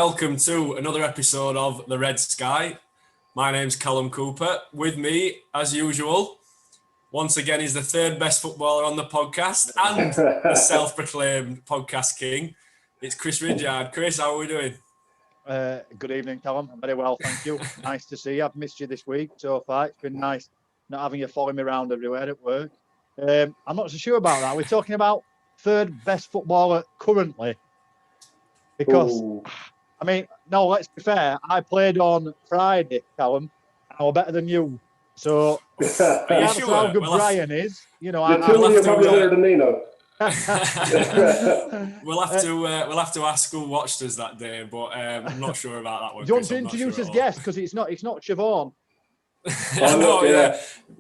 welcome to another episode of The Red Sky. My name's Callum Cooper. With me, as usual, once again, he's the third best footballer on the podcast and the self-proclaimed podcast king. It's Chris Ridyard. Chris, how are we doing? Good evening, Callum. I'm very well, thank you. Nice to see you. I've missed you this week so far. It's been nice not having you following me around everywhere at work. I'm not so sure about that. We're talking about third best footballer currently. Because, I mean, no, let's be fair. I played on Friday, Callum, and I was better than you. So, regardless of how good Brian is, you know, the two of you are probably better than me now. We'll have to ask who watched us that day, but I'm not sure about that one. Do you want to introduce his guest? Because it's not Siobhan.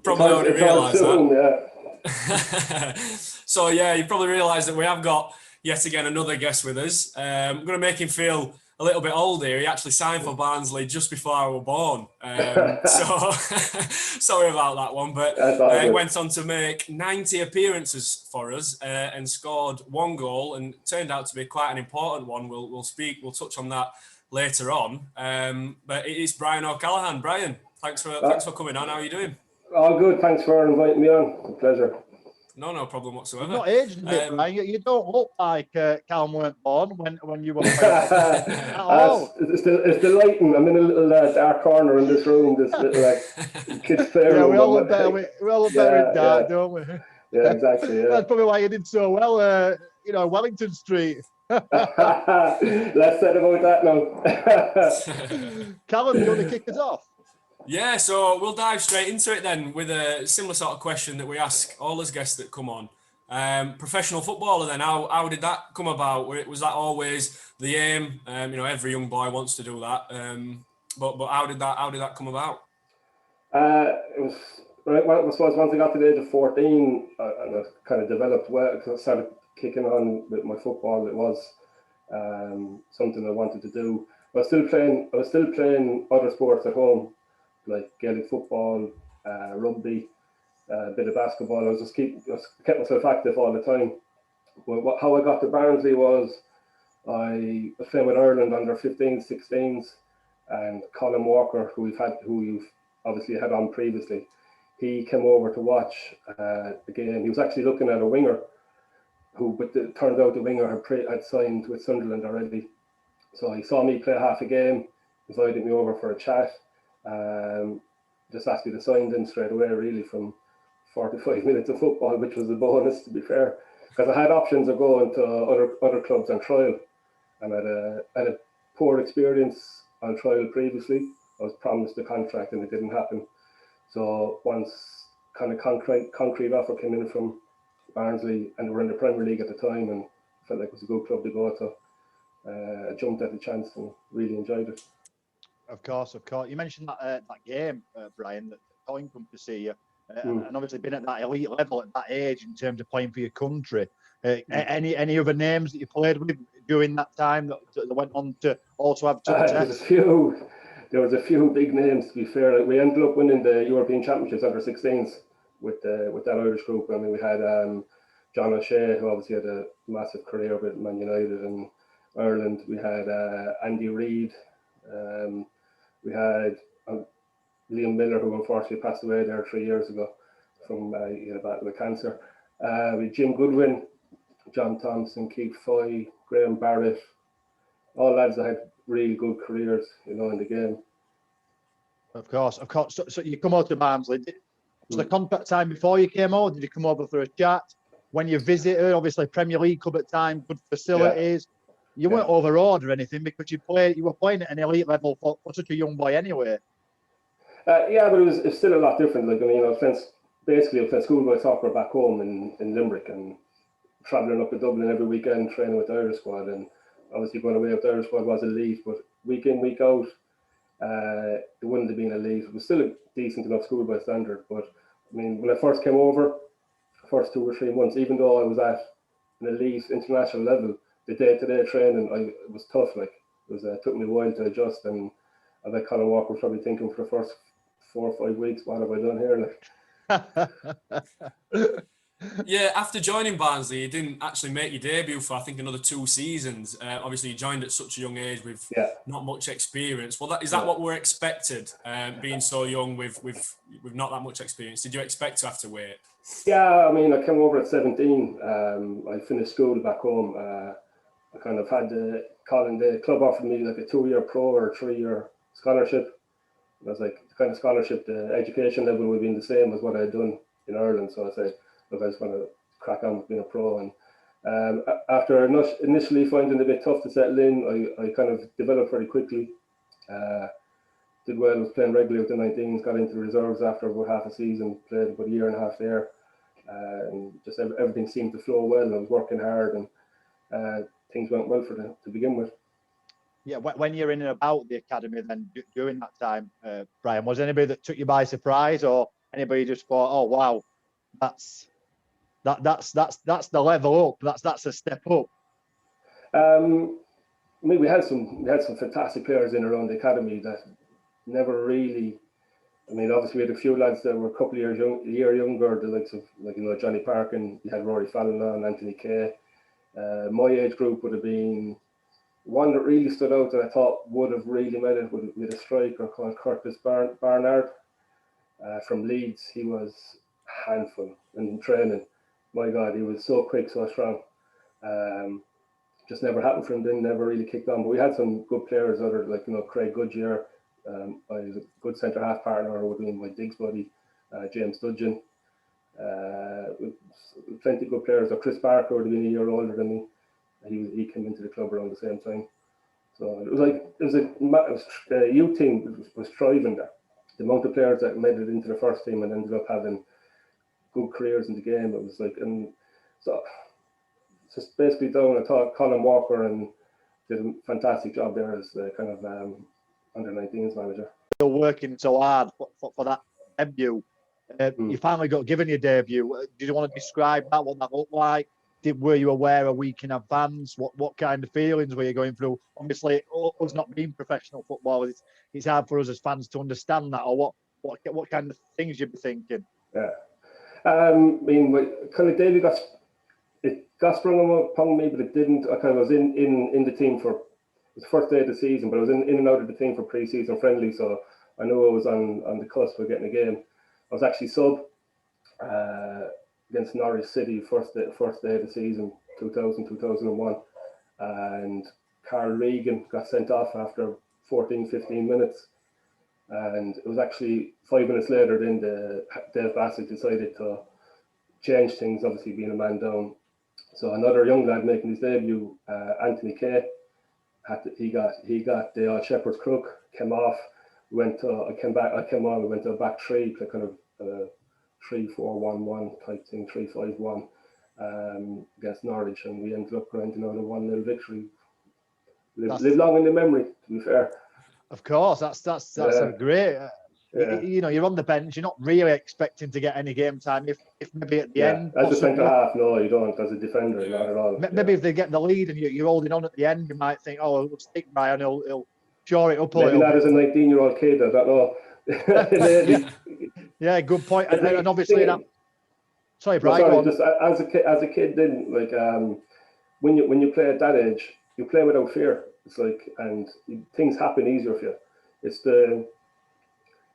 Probably already realised that. Yeah. So yeah, you probably realised that we have got yet again another guest with us. I'm going to make him feel a little bit old here. He actually signed for Barnsley just before I was born. So sorry about that one, but he went on to make 90 appearances for us and scored one goal, and turned out to be quite an important one. We'll touch on that later on. But it is Brian O'Callaghan. Brian, thanks for coming on. How are you doing? All good. Thanks for inviting me on. It's a pleasure. No problem whatsoever. You've not aged a bit, Brian. You don't look like Callum weren't born when you were playing at all. It's the lighting. I'm in a little dark corner in this room. This little kids' play room. We all look better in dark, don't we? Yeah, exactly. Yeah. That's probably why you did so well. Wellington Street. Less said about that now. Callum, you want to kick us off? Yeah, so we'll dive straight into it then with a similar sort of question that we ask all as guests that come on. Professional footballer then, how did that come about? Was that always the aim? Every young boy wants to do that. But how did that come about? It was right. I suppose once I got to the age of 14, and I kind of developed well. Cause I started kicking on with my football. It was something I wanted to do. I was still playing other sports at home, like Gaelic football, rugby, a bit of basketball. I kept myself active all the time. But how I got to Barnsley was I was playing with Ireland under 15s, 16s, and Colin Walker, who you've obviously had on previously, he came over to watch the game. He was actually looking at a winger, but it turned out the winger had signed with Sunderland already. So he saw me play half a game, invited me over for a chat. Just asked me to sign in straight away, really, from 45 minutes of football, which was a bonus, to be fair, because I had options of going to other clubs on trial, and I had a poor experience on trial previously. I was promised a contract and it didn't happen. So once kind of concrete offer came in from Barnsley, and we were in the Premier League at the time, and felt like it was a good club to go to, I jumped at the chance and really enjoyed it. Of course. You mentioned that game, Brian, that Colin come to see you, and obviously been at that elite level at that age in terms of playing for your country. Any other names that you played with during that time that went on to also have success? There was a few big names, to be fair. We ended up winning the European Championships under 16s with that Irish group. I mean, we had John O'Shea, who obviously had a massive career with Man United and Ireland. We had Andy Reid. We had Liam Miller, who unfortunately passed away there 3 years ago from a battle with cancer. With Jim Goodwin, John Thompson, Keith Foy, Graham Barrett, all lads that had really good careers, in the game. Of course. So you come over to Barnsley. Was the contract time before you came over? Did you come over for a chat? When you visited, obviously Premier League club at the time, good facilities. Yeah. You weren't overawed or anything because you were playing at an elite level for such a young boy anyway. But it was still a lot different. Like, I played schoolboy soccer back home in Limerick, and travelling up to Dublin every weekend, training with the Irish squad, and obviously going away with the Irish squad was elite, but week in, week out, it wouldn't have been elite. It was still a decent enough schoolboy standard, but I mean, when I first came over, first 2 or 3 months, even though I was at an elite international level, the day-to-day training, it was tough. Like, it took me a while to adjust, and I bet Colin Walker was probably thinking for the first 4 or 5 weeks, what have I done here? Like, Yeah, after joining Barnsley, you didn't actually make your debut for, I think, another 2 seasons. Obviously, you joined at such a young age with Yeah. not much experience. Well, is that Yeah. what we're expected, being so young with not that much experience? Did you expect to have to wait? Yeah, I mean, I came over at 17. I finished school back home. I kind of had the club offered me like a 2-year pro or a 3-year scholarship. I was like, the kind of scholarship, the education level would have been the same as what I had done in Ireland. So I said, look, I just want to crack on with being a pro. And after initially finding it a bit tough to settle in, I kind of developed very quickly. Did well, was playing regularly with the 19s, got into the reserves after about half a season, played about a year and a half there. And just everything seemed to flow well. I was working hard, and things went well to begin with. Yeah, when you're in and about the academy, then during that time, Brian, was anybody that took you by surprise, or anybody just thought, "Oh wow, that's the level up. That's a step up." I mean, we had some fantastic players in around the academy that never really. I mean, obviously we had a few lads that were a couple of years younger, the likes of Johnny Parkin. You had Rory Fallon, Anthony Kay. My age group would have been one that really stood out that I thought would have really made it with a striker called Curtis Barnard from Leeds. He was a handful in training. My God, he was so quick, so strong. Just never happened for him. Then never really kicked on. But we had some good players, Craig Goodyear. I was a good centre half partner would be my digs buddy, James Dudgeon. Plenty of good players. So Chris Barker would have been a year older than me. He came into the club around the same time. So the youth team was thriving there. The amount of players that made it into the first team and ended up having good careers in the game, it was like, and so just basically down. I thought Colin Walker and did a fantastic job there as the kind of under 19s manager. Still working so hard for that debut. You finally got given your debut. Did you want to describe that? What that looked like? Were you aware a week in advance? What kind of feelings were you going through? Obviously, us not being professional footballers, it's hard for us as fans to understand that. Or what kind of things you'd be thinking? Yeah, I mean, kind of David got sprung upon me, but it didn't. I kind of was in the team for the first day of the season, but I was in and out of the team for pre-season friendly, so I knew I was on the cusp of getting a game. I was actually sub against Norwich City first day of the season, 2001, and Carl Regan got sent off after 14-15 minutes, and it was actually 5 minutes later then Dave Bassett decided to change things, obviously being a man down. So another young lad making his debut, Anthony Kay, he got the old shepherd's crook, came off, I came on, we went to a back three, kind of 3-4-1-1 type thing, 3-5-1 against Norwich, and we ended up grinding out a 1-0 victory. Live long in the memory, to be fair. Of course, that's a great. You're on the bench. You're not really expecting to get any game time. If maybe at the end, as a centre half, no, you don't. As a defender, not at all. Maybe if they get the lead and you're holding on at the end, you might think, "Oh, we'll stick Brian. He'll shore it up a little." Maybe not as a 19-year-old kid. I don't know. Yeah, good point. And obviously that. Sorry, Brian. No, just as a kid, then when you play at that age, you play without fear. It's like, and things happen easier for you.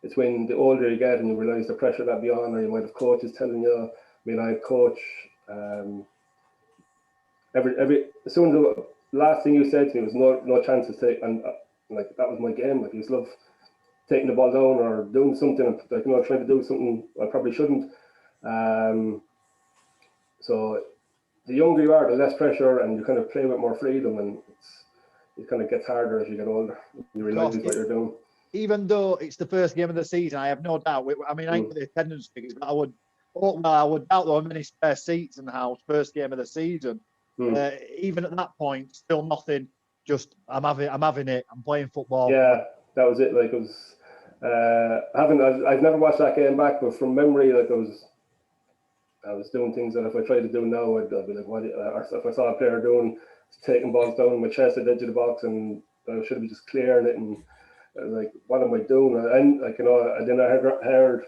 It's when the older you get and you realise the pressure that be on, or you might have coaches telling you. I mean, I coach. As soon as the last thing you said to me was no chance to take, and like that was my game. Like, I just love taking the ball down or doing something, like, trying to do something I probably shouldn't. So the younger you are, the less pressure, and you kind of play with more freedom, and it kind of gets harder as you get older. You realise what you're doing. Even though it's the first game of the season, I have no doubt. I mean, I ain't got the attendance figures, but I would doubt there were many spare seats in the house. First game of the season. Even at that point, still nothing. Just I'm having it. I'm playing football. Yeah, that was it. Like, it was. I've never watched that game back, but from memory, like, I was doing things that if I tried to do now, I'd be like, what? Or if I saw a player taking balls down my chest at the edge of the box, and I should be just clearing it, and like, what am I doing? And then I heard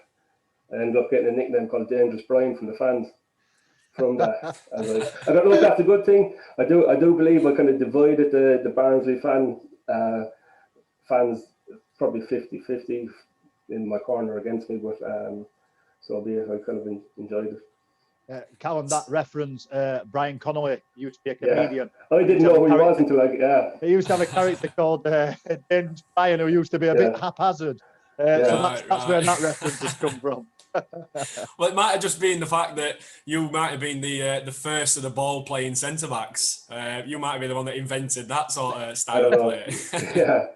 I ended up getting a nickname called Dangerous Brian from the fans. from that. I don't know if that's a good thing. I do believe I kind of divided the Barnsley fans probably 50-50 in my corner against me, but so be it. I kind of enjoyed it. Callum, that reference, Brian Connolly used to be a comedian. Yeah. I didn't know who he was until he used to have a character called James Brian, who used to be a bit haphazard. So that's where that reference has come from. Well, it might have just been the fact that you might have been the first of the ball playing centre backs. You might have been the one that invented that sort of style of play. Yeah.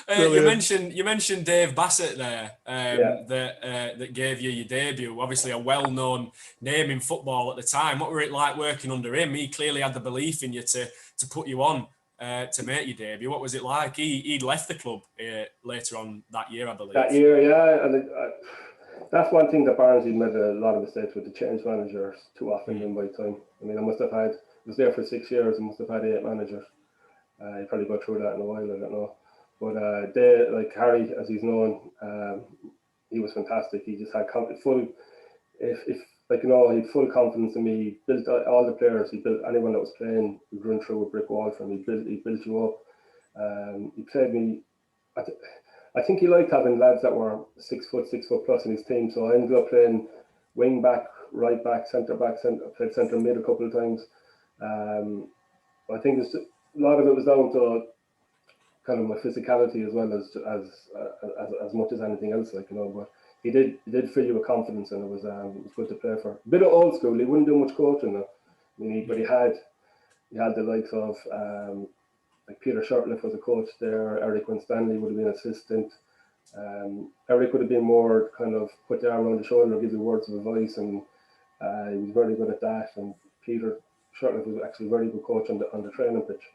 You mentioned Dave Bassett there, that gave you your debut. Obviously, a well-known name in football at the time. What were it like working under him? He clearly had the belief in you to put you on to make your debut. What was it like? He'd left the club later on that year, I believe. That year, yeah, and that's one thing that Barnsley made a lot of mistakes with, the change managers too often in my time. I mean, I was there for 6 years. I must have had 8 managers. You probably go through that in a while, I don't know. But they, like Harry, as he's known, he was fantastic. He just had full confidence in me. He built all the players. He built anyone that was playing. He run through a brick wall for me. He built you up. He played me. I think he liked having lads that were 6 foot plus in his team. So I ended up playing wing back, right back, centre back, played centre mid a couple of times. I think a lot of it was down to kind of my physicality as well as much as anything else, like, you know. But he did fill you with confidence, and it was good to play for. A bit of old school. He wouldn't do much coaching though. I mean, but he had the likes of like Peter Shortliff was a coach there. Eric Winstanley would have been assistant. Eric would have been more kind of put the arm around the shoulder, give you words of advice, and he was very good at that. And Peter Shortliff was actually a very good coach on the training pitch.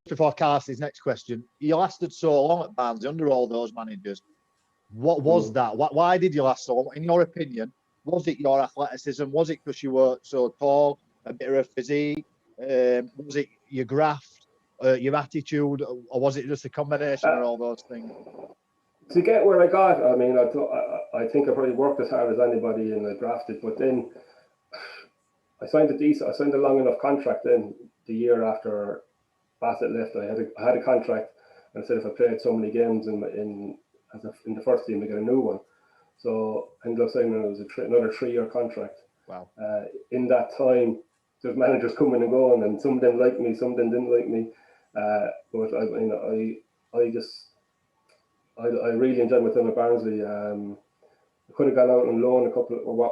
Before Carsey's next question, you lasted so long at Barnsley under all those managers. What was that? Why did you last so long? In your opinion, was it your athleticism? Was it because you were so tall, a bit of a physique? Was it your graft, your attitude, or was it just a combination of all those things? To get where I got, I mean, I think I probably worked as hard as anybody and I drafted, but then I signed a long enough contract. Then the year after Bassett left, I had a contract, and I said if I played so many games in the first team, I get a new one. So I ended up signing another 3-year contract. Wow. In that time, there's managers coming and going, and some of them liked me, some of them didn't like me. But I really enjoyed my time at Barnsley. I could have gone out on loan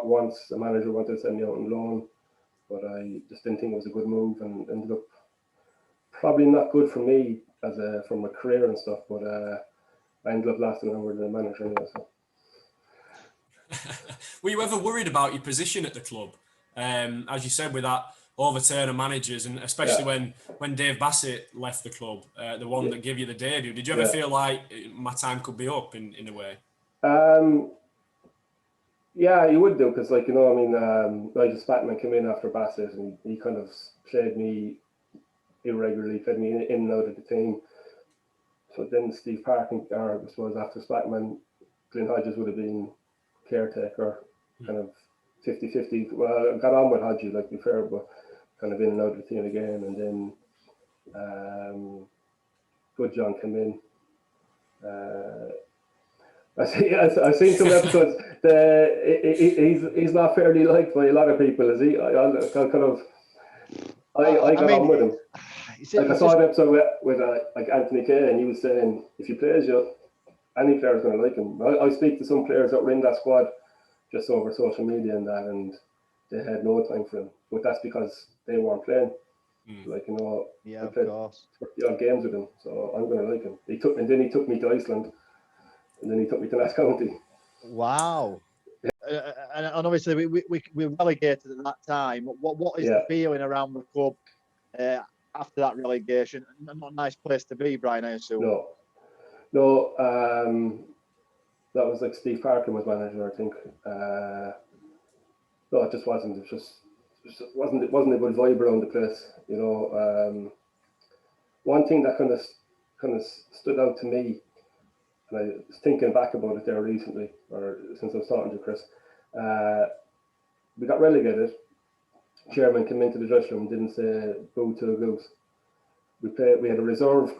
once a manager wanted to send me out on loan, but I just didn't think it was a good move, and ended up probably not good for me for my career and stuff. But I ended up lasting longer than the manager anyway. So. Were you ever worried about your position at the club? As you said, with that overturn of managers, and especially when Dave Bassett left the club, the one that gave you the debut, did you ever feel like my time could be up in a way? Yeah, you would do, because, like, you know, I mean, Nigel Spatman came in after Bassett, and he kind of played me irregularly, played me in and out of the team. So then Steve Parkin, or I suppose after Spatman, Glenn Hodges would have been caretaker, kind of 50-50. Well, I got on with Hodgie, like, to be fair, but kind of in and out of the team again. And then Good John came in. I've seen some episodes. He's not fairly liked by a lot of people, is he? I got on with him. Like, I saw an episode with like Anthony Kay, and he was saying if he plays you, any player's going to like him. I speak to some players that were in that squad just over social media and that, and they had no time for him. But that's because they weren't playing. Like, you know, I played 30 odd games with him, so I'm going to like him. He took me to Iceland, and then he took me to Nass County. Wow. And obviously we relegated at that time. What is the feeling around the club after that relegation? Not a nice place to be, Brian, I assume. No. That was like Steve Parkin was manager, I think. No, it just wasn't. It wasn't a good vibe around the place. You know, one thing that kind of stood out to me, and I was thinking back about it there recently, or since I was talking to Chris. we got relegated. Chairman came into the dressing room and didn't say boo to the goose. We had a reserve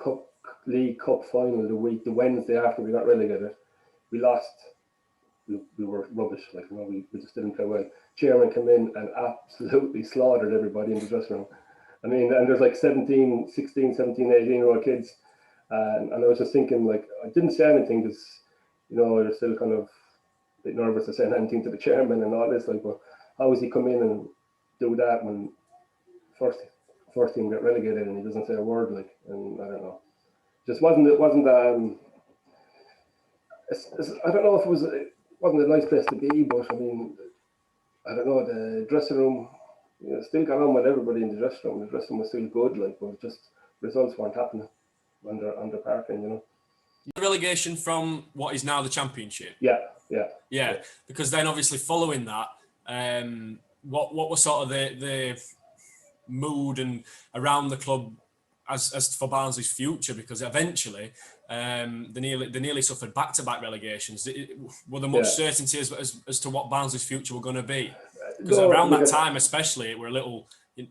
league cup final the Wednesday after we got relegated. We lost. We were rubbish, like, you know, we just didn't play well. Chairman came in and absolutely slaughtered everybody in the dressing room. I mean, and there's like 16, 17, 18-year-old kids. And I was just thinking, like, I didn't say anything because, you know, you're still kind of a bit nervous to say anything to the chairman and all this. Like, well, how does he come in and do that when first team get relegated and he doesn't say a word, like, and I don't know. Just wasn't I don't know if it wasn't a nice place to be, but I mean, I don't know, the dressing room, you know, still got on with everybody in the dressing room. The dressing room was still good, like, but just results weren't happening on the parking, you know. Relegation from what is now the Championship. Yeah. Because then obviously following that, what was sort of the mood and around the club as for Barnsley's future? Because eventually they nearly suffered back-to-back relegations. Were there much certainty as to what Barnsley's future were going to be? Because around that time especially, it were a little you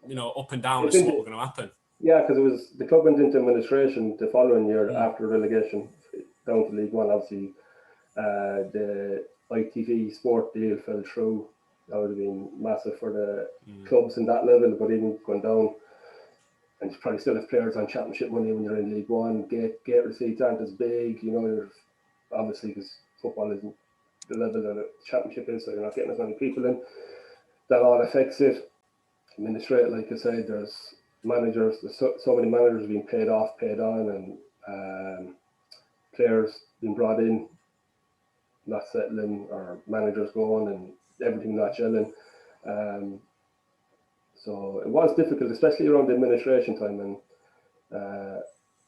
know, up and down as to what were going to happen. Yeah, because the club went into administration the following year after relegation down to League One. Obviously, the ITV sport deal fell through. That would have been massive for the clubs in that level, but even going down, and you probably still have players on championship money when you're in League One. Gate receipts aren't as big, you know, obviously because football isn't the level that a championship is, so you're not getting as many people in. That all affects it. Administrate, like I said, there's managers, so many managers being paid off, paid on, and players being brought in, not settling, or managers going and everything not gelling. So it was difficult, especially around the administration time, and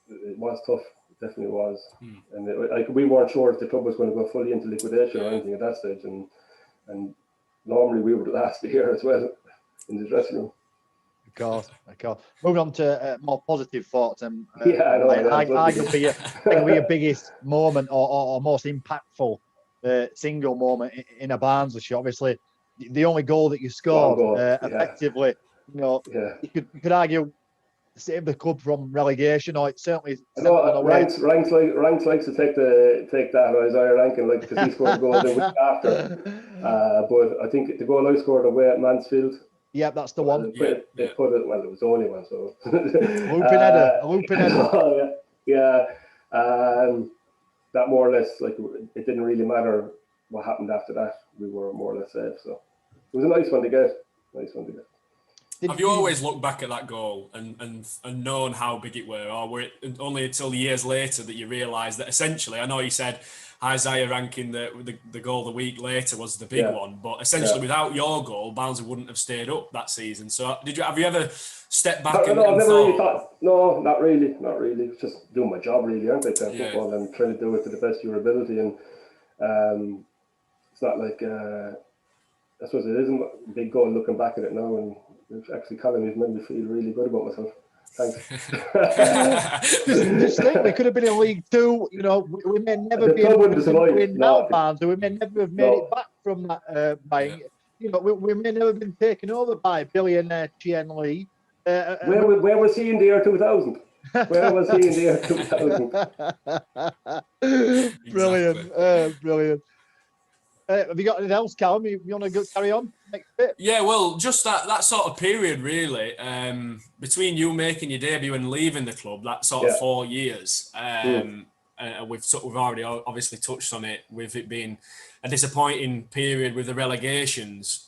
it was tough. It definitely was. And we weren't sure if the club was going to go fully into liquidation or anything at that stage, and normally we were the last to hear as well in the dressing room. Of course. Moving on to more positive thoughts, and arguably your biggest moment or most impactful single moment in a Barnsley shirt. Obviously, the only goal that you scored effectively, you know, you could argue saved the club from relegation, or it certainly. Ranks likes to take that Isaiah Rankin, like, because he scored a goal the week after. But I think the goal I scored away at Mansfield. Yeah, that's the one. They put it. Well, it was the only one. So a looping header. That more or less, like, it didn't really matter what happened after that. We were more or less safe. So it was a nice one to get. Have you always looked back at that goal and known how big it were, or were it only until years later that you realised that essentially, I know you said Isaiah Rankin, the goal the week later was the big one, but essentially without your goal, Barnsley wouldn't have stayed up that season. So have you ever stepped back and I've never thought? really thought, no, not really. It's just doing my job, really, aren't I, playing football and trying to do it to the best of your ability. And it's not like, I suppose it isn't a big goal looking back at it now, and actually Callum has made me feel really good about myself. Thanks. Just think, we could have been in League Two. You know, we may never be able to win now, Barnsley. We may never have made it back from that buying. You know, we may never have been taken over by billionaire Chien Lee. Where was he in the year 2000? Where was he in the year 2000? Brilliant. Have you got anything else, Callum? You want to carry on next bit? Yeah, well, just that sort of period, really, between you making your debut and leaving the club, that sort of 4 years. We've already obviously touched on it, with it being a disappointing period with the relegations.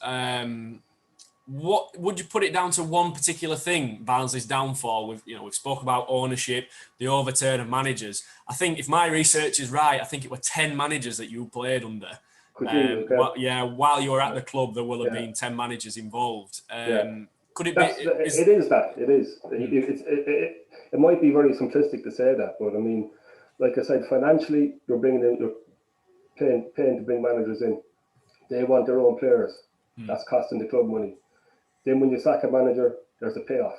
What would you put it down to? One particular thing, Barnsley's downfall? We've spoke about ownership, the overturn of managers. I think if my research is right, I think it were 10 managers that you played under. While you were at the club, there will have been 10 managers involved. Could it be? It is. It might be very simplistic to say that, but I mean, like I said, financially, you're paying to bring managers in. They want their own players. That's costing the club money. Then when you sack a manager, there's a payoff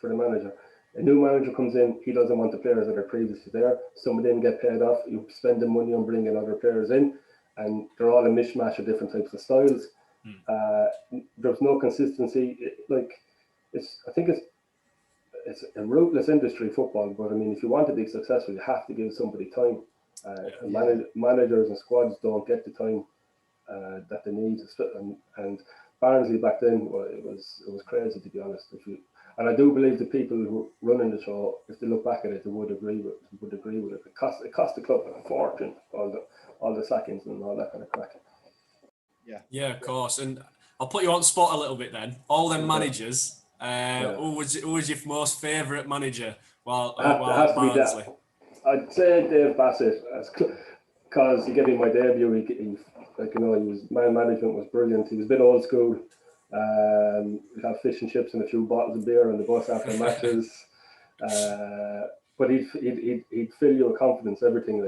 for the manager. A new manager comes in, he doesn't want the players that are previously there. Some of them get paid off. You spend the money on bringing other players in, and they're all a mishmash of different types of styles. There's no consistency. I think it's a ruthless industry, football. But I mean, if you want to be successful, you have to give somebody time. Managers and squads don't get the time that they need. And Barnsley back then, well, it was crazy, to be honest. And I do believe the people who are running the show, if they look back at it, they would agree with it. It cost the club a fortune, all the sackings and all that kind of crack. Yeah, of course. And I'll put you on the spot a little bit then. All them managers, who was your most favourite manager while at Barnsley? I'd say Dave Bassett, because he gave me my debut. His man management was brilliant. He was a bit old school. We'd have fish and chips and a few bottles of beer on the bus after matches. But he'd fill you with confidence, everything.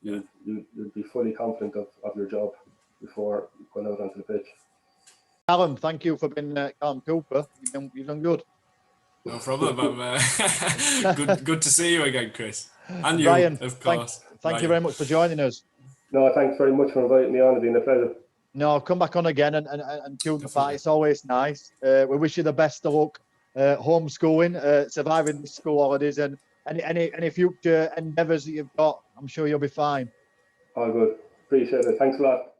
You'd be fully confident of your job before going out onto the pitch. Callum, thank you for being Callum Cooper. You've done good. No problem. Good to see you again, Chris. And you, Ryan, of course. Thank you very much for joining us. No, thanks very much for inviting me on. It's been a pleasure. No, come back on again and tune the fight. It's always nice. We wish you the best of luck homeschooling, surviving the school holidays, and any future endeavours that you've got. I'm sure you'll be fine. All good. Appreciate it. Thanks a lot.